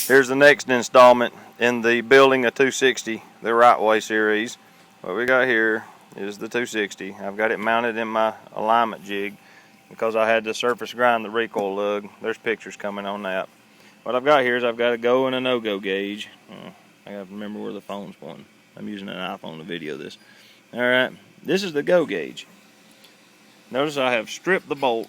Here's the next installment in the building a 260, the right way series. What we got here is the 260. I've got it mounted in my alignment jig because I had to surface grind the recoil lug. There's pictures coming on that. What I've got here is I've got a go and a no-go gauge. I got to remember where the phone's pointing. I'm using an iPhone to video this. Alright, this is the go gauge. Notice I have stripped the bolt.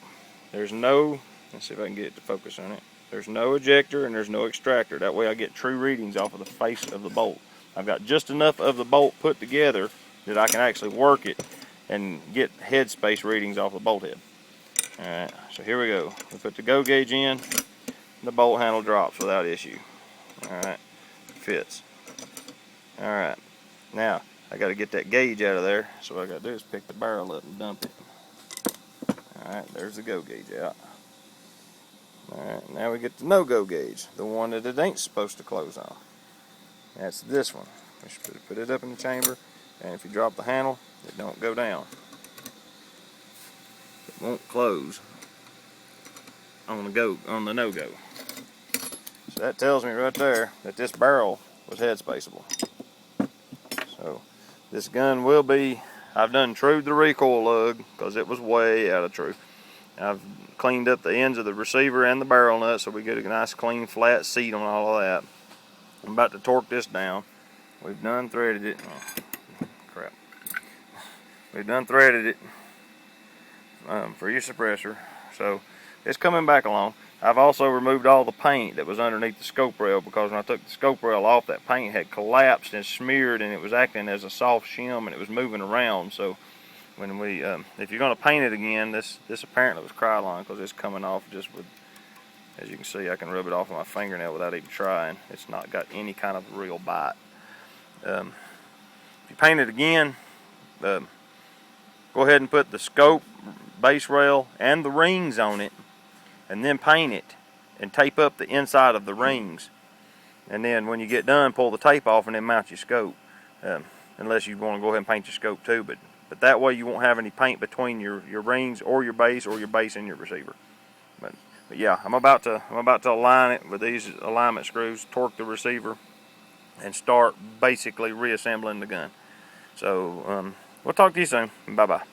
There's no, let's see if I can get it to focus on it. There's no ejector and there's no extractor. That way I get true readings off of the face of the bolt. I've got just enough of the bolt put together that I can actually work it and get head space readings off the bolt head. Alright, so here we go. We put the go gauge in, the bolt handle drops without issue. Alright, fits. Alright, now I got to get that gauge out of there, so what I got to do is pick the barrel up and dump it. Alright, there's the go gauge out. Alright, now we get the no-go gauge, the one that it ain't supposed to close on. That's this one. We should put it up in the chamber, and if you drop the handle, it don't go down. It won't close on the no-go. So that tells me right there that this barrel was head spaceable. So this gun will be, I've done trued the recoil lug because it was way out of true. I've cleaned up the ends of the receiver and the barrel nut so we get a nice clean flat seat on all of that. I'm about to torque this down. We've done threaded it. Oh, crap. We've done threaded it for your suppressor. So it's coming back along. I've also removed all the paint that was underneath the scope rail because when I took the scope rail off, that paint had collapsed and smeared and it was acting as a soft shim and it was moving around. So when we, if you're going to paint it again, this apparently was Krylon because it's coming off just with, as you can see, I can rub it off with my fingernail without even trying. It's not got any kind of real bite. If you paint it again, go ahead and put the scope, base rail, and the rings on it, and then paint it and tape up the inside of the rings. And then when you get done, pull the tape off and then mount your scope. Unless you want to go ahead and paint your scope too, but that way you won't have any paint between your rings or your base and your receiver. But yeah, I'm about to align it with these alignment screws, torque the receiver, and start basically reassembling the gun. So we'll talk to you soon. Bye bye.